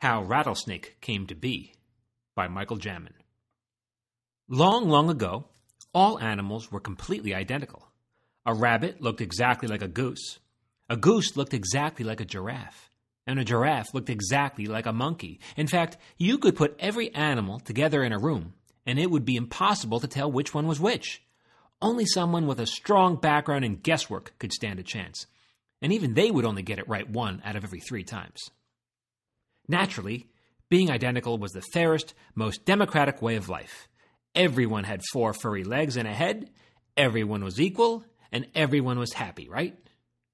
How Rattlesnake Came to Be by Michael Jamin. Long, long ago, all animals were completely identical. A rabbit looked exactly like a goose looked exactly like a giraffe, and a giraffe looked exactly like a monkey. In fact, you could put every animal together in a room, and it would be impossible to tell which one was which. Only someone with a strong background in guesswork could stand a chance, and even they would only get it right 1 out of every 3 times. Naturally, being identical was the fairest, most democratic way of life. Everyone had 4 furry legs and a head, everyone was equal, and everyone was happy, right?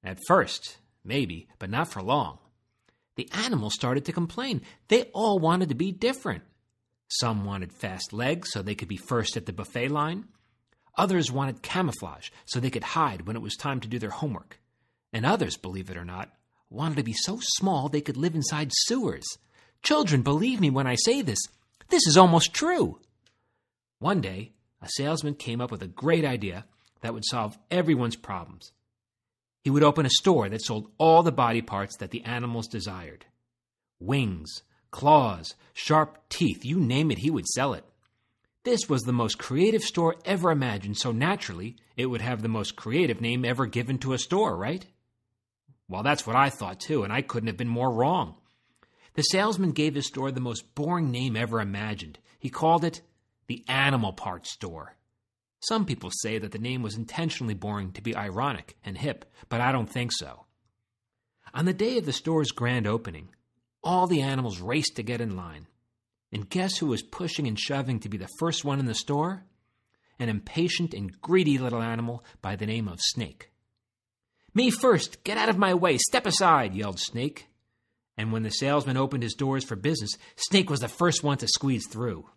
At first, maybe, but not for long. The animals started to complain. They all wanted to be different. Some wanted fast legs so they could be first at the buffet line. Others wanted camouflage so they could hide when it was time to do their homework. And others, believe it or not, wanted to be so small they could live inside sewers. Children, believe me when I say this. This is almost true. One day, a salesman came up with a great idea that would solve everyone's problems. He would open a store that sold all the body parts that the animals desired. Wings, claws, sharp teeth, you name it, he would sell it. This was the most creative store ever imagined, so naturally, it would have the most creative name ever given to a store, right? Well, that's what I thought too, and I couldn't have been more wrong. The salesman gave his store the most boring name ever imagined. He called it the Animal Parts Store. Some people say that the name was intentionally boring to be ironic and hip, but I don't think so. On the day of the store's grand opening, all the animals raced to get in line. And guess who was pushing and shoving to be the first one in the store? An impatient and greedy little animal by the name of Snake. "Me first! Get out of my way! Step aside!" yelled Snake. And when the salesman opened his doors for business, Snake was the first one to squeeze through.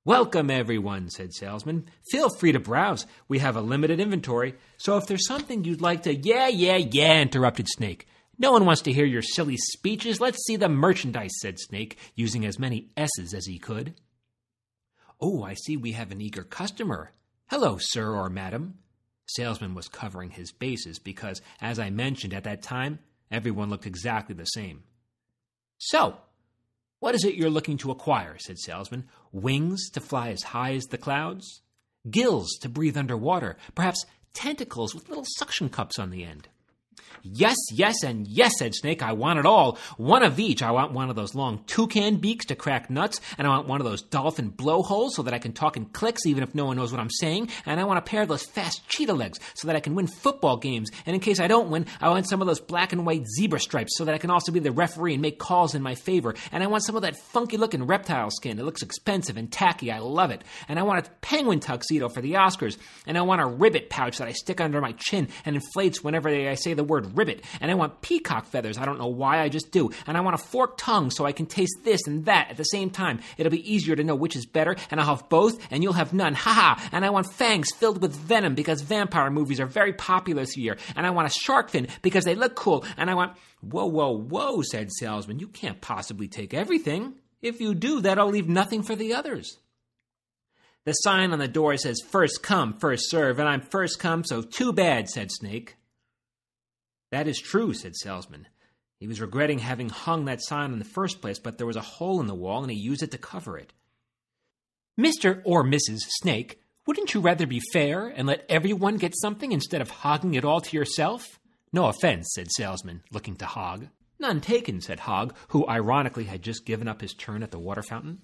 "Welcome, everyone," said salesman. "Feel free to browse. We have a limited inventory, so if there's something you'd like to—" Yeah, interrupted Snake. "No one wants to hear your silly speeches. Let's see the merchandise," said Snake, using as many S's as he could. "Oh, I see we have an eager customer. Hello, sir or madam." Salesman was covering his bases because, as I mentioned at that time, everyone looked exactly the same. "So, what is it you're looking to acquire?" said Salesman. "Wings to fly as high as the clouds? Gills to breathe underwater? Perhaps tentacles with little suction cups on the end?" Yes, and yes, said Snake. "I want it all. One of each. I want one of those long toucan beaks to crack nuts, and I want one of those dolphin blowholes so that I can talk in clicks even if no one knows what I'm saying, and I want a pair of those fast cheetah legs so that I can win football games, and in case I don't win, I want some of those black and white zebra stripes so that I can also be the referee and make calls in my favor, and I want some of that funky-looking reptile skin. It looks expensive and tacky. I love it. And I want a penguin tuxedo for the Oscars, and I want a ribbit pouch that I stick under my chin and inflates whenever I say the word ribbit, and I want peacock feathers. I don't know why, I just do. And I want a forked tongue so I can taste this and that at the same time. It'll be easier to know which is better, and I'll have both, and you'll have none. Ha! And I want fangs filled with venom because vampire movies are very popular this year. And I want a shark fin because they look cool. And I want..." Whoa, said Salesman. "You can't possibly take everything. If you do, that'll leave nothing for the others." "The sign on the door says first come, first serve, and I'm first come, so too bad," said Snake. "That is true," said Salesman. He was regretting having hung that sign in the first place, but there was a hole in the wall, and he used it to cover it. "Mr. or Mrs. Snake, wouldn't you rather be fair and let everyone get something instead of hogging it all to yourself?" "No offense," said Salesman, looking to Hog. "None taken," said Hog, who ironically had just given up his turn at the water fountain.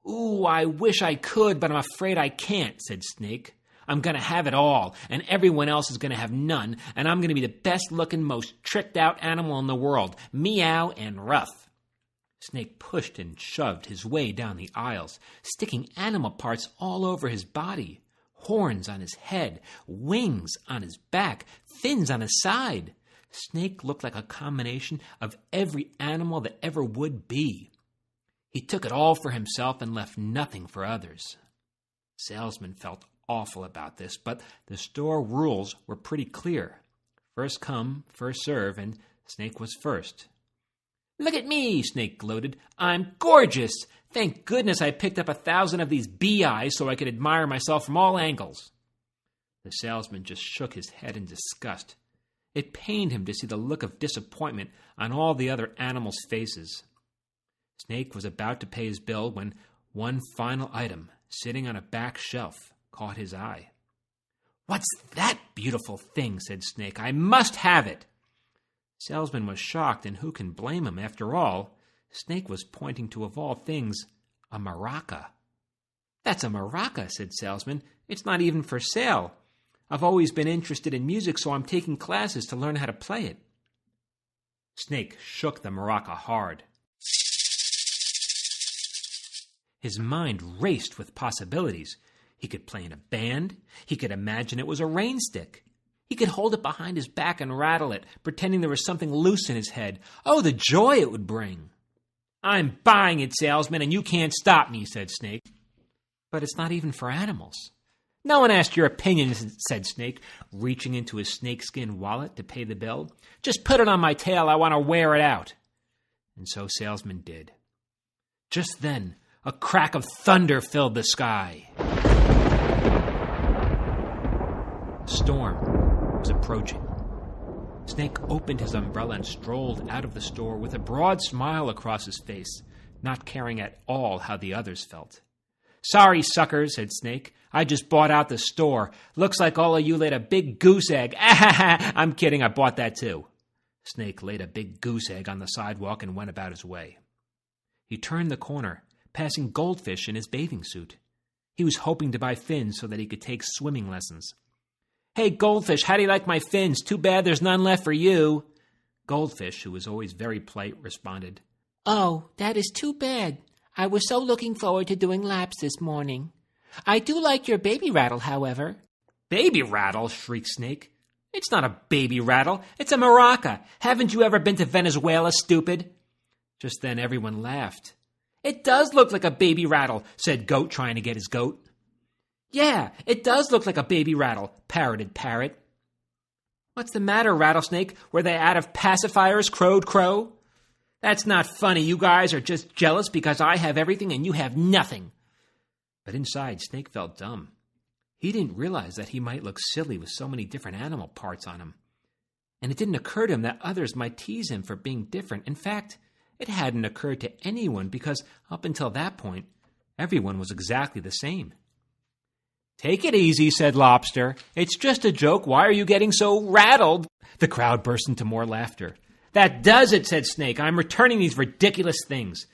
"Ooh, I wish I could, but I'm afraid I can't," said Snake. "I'm going to have it all, and everyone else is going to have none, and I'm going to be the best-looking, most tricked-out animal in the world. Meow and rough." Snake pushed and shoved his way down the aisles, sticking animal parts all over his body. Horns on his head, wings on his back, fins on his side. Snake looked like a combination of every animal that ever would be. He took it all for himself and left nothing for others. Salesman felt awful about this, but the store rules were pretty clear. First come, first serve, and Snake was first. "Look at me," Snake gloated. "I'm gorgeous. Thank goodness I picked up 1,000 of these bee eyes so I could admire myself from all angles." The salesman just shook his head in disgust. It pained him to see the look of disappointment on all the other animals' faces. Snake was about to pay his bill when one final item, sitting on a back shelf, caught his eye. "What's that beautiful thing?" said Snake. "I must have it." Salesman was shocked, and who can blame him? After all, Snake was pointing to, of all things, a maraca. "That's a maraca," said Salesman. "It's not even for sale. I've always been interested in music, so I'm taking classes to learn how to play it." Snake shook the maraca hard. His mind raced with possibilities. He could play in a band. He could imagine it was a rain stick. He could hold it behind his back and rattle it, pretending there was something loose in his head. Oh, the joy it would bring! "I'm buying it, salesman, and you can't stop me," said Snake. "But it's not even for animals." "No one asked your opinion," said Snake, reaching into his snakeskin wallet to pay the bill. "Just put it on my tail. I want to wear it out." And so Salesman did. Just then, a crack of thunder filled the sky. A storm was approaching. Snake opened his umbrella and strolled out of the store with a broad smile across his face, not caring at all how the others felt. "Sorry, suckers," said Snake. "I just bought out the store. Looks like all of you laid a big goose egg." "I'm kidding, I bought that too." Snake laid a big goose egg on the sidewalk and went about his way. He turned the corner, passing Goldfish in his bathing suit. He was hoping to buy fins so that he could take swimming lessons. "Hey, Goldfish, how do you like my fins? Too bad there's none left for you." Goldfish, who was always very polite, responded, "Oh, that is too bad. I was so looking forward to doing laps this morning. I do like your baby rattle, however." "Baby rattle?" shrieked Snake. "It's not a baby rattle. It's a maraca. Haven't you ever been to Venezuela, stupid?" Just then everyone laughed. "It does look like a baby rattle," said Goat, trying to get his goat. "Yeah, it does look like a baby rattle," parroted Parrot. "What's the matter, Rattlesnake? Were they out of pacifiers?" crowed Crow. "That's not funny. You guys are just jealous because I have everything and you have nothing." But inside, Snake felt dumb. He didn't realize that he might look silly with so many different animal parts on him. And it didn't occur to him that others might tease him for being different. In fact, it hadn't occurred to anyone because up until that point, everyone was exactly the same. "Take it easy," said Lobster. "It's just a joke. Why are you getting so rattled?" The crowd burst into more laughter. "That does it," said Snake. "I'm returning these ridiculous things."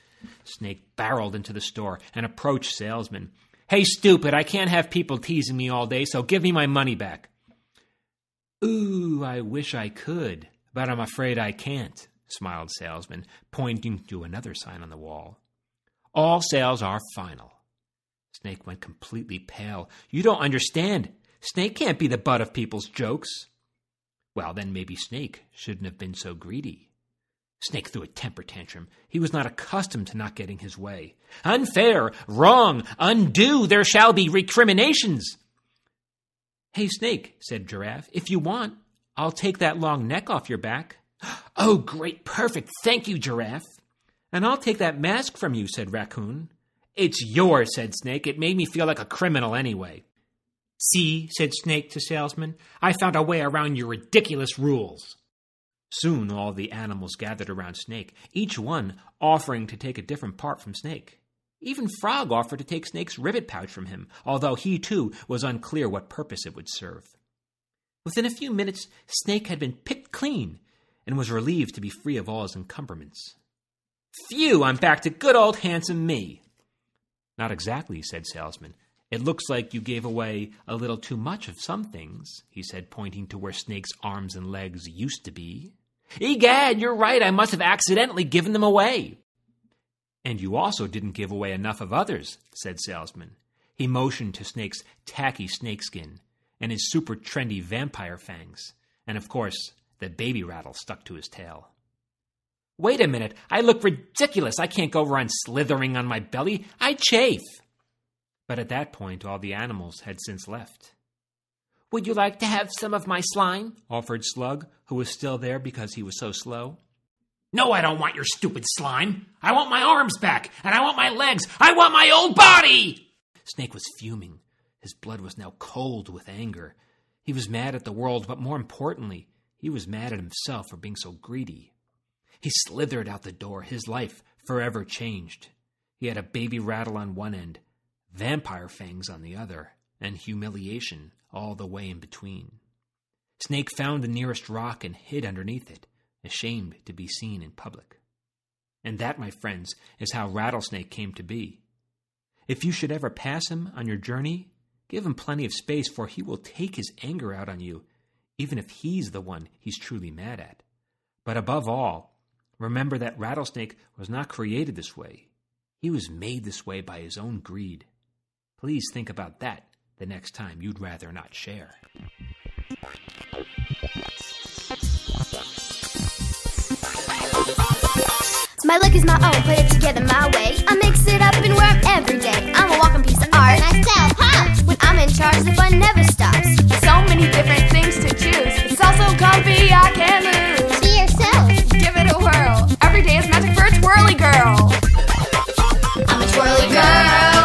Snake barreled into the store and approached Salesman. "Hey, stupid, I can't have people teasing me all day, so give me my money back." "Ooh, I wish I could, but I'm afraid I can't," smiled Salesman, pointing to another sign on the wall. "All sales are final." Snake went completely pale. "You don't understand. Snake can't be the butt of people's jokes." Well, then maybe Snake shouldn't have been so greedy. Snake threw a temper tantrum. He was not accustomed to not getting his way. "Unfair! Wrong! Undo! There shall be recriminations!" "Hey, Snake," said Giraffe, "if you want, I'll take that long neck off your back." "Oh, great, perfect, thank you, Giraffe." "And I'll take that mask from you," said Raccoon. "It's yours," said Snake. "It made me feel like a criminal anyway." "See," said Snake to Salesman, "I found a way around your ridiculous rules." Soon all the animals gathered around Snake, each one offering to take a different part from Snake. Even Frog offered to take Snake's ribbit pouch from him, although he, too, was unclear what purpose it would serve. Within a few minutes, Snake had been picked clean and was relieved to be free of all his encumberments. "Phew, I'm back to good old handsome me." "Not exactly," said Salesman. "It looks like you gave away a little too much of some things," he said, pointing to where Snake's arms and legs used to be. "Egad, you're right. I must have accidentally given them away." "And you also didn't give away enough of others," said Salesman. He motioned to Snake's tacky snakeskin and his super trendy vampire fangs, and of course, the baby rattle stuck to his tail. "Wait a minute. I look ridiculous. I can't go around slithering on my belly. I chafe." But at that point, all the animals had since left. "Would you like to have some of my slime?" offered Slug, who was still there because he was so slow. "No, I don't want your stupid slime. I want my arms back, and I want my legs. I want my old body!" Snake was fuming. His blood was now cold with anger. He was mad at the world, but more importantly, he was mad at himself for being so greedy. He slithered out the door, his life forever changed. He had a baby rattle on one end, vampire fangs on the other, and humiliation all the way in between. Snake found the nearest rock and hid underneath it, ashamed to be seen in public. And that, my friends, is how Rattlesnake came to be. If you should ever pass him on your journey, give him plenty of space, for he will take his anger out on you, even if he's the one he's truly mad at. But above all, remember that Rattlesnake was not created this way. He was made this way by his own greed. Please think about that the next time you'd rather not share. My look is my own, put it together my way. I mix it up and wear 'em every day. I'm a walking piece of art. Myself, huh? When I'm in charge, the fun never stops. So many different things to choose. It's also comfy, I can't lose. Be yourself. Give it a whirl. Every day is magic for a twirly girl. I'm a twirly girl.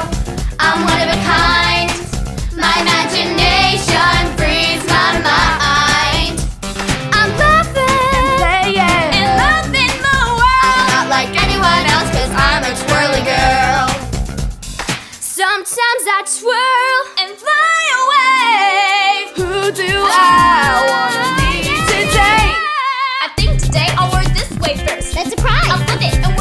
I'm one of a kind. My imagination frees my mind. I'm laughing And playing. and loving the world. I'm not like anyone else, 'cause I'm a twirly girl. Sometimes I twirl and fly away. Who do I wanna be today? I think today I'll wear this way first. That's a surprise. I'll flip it and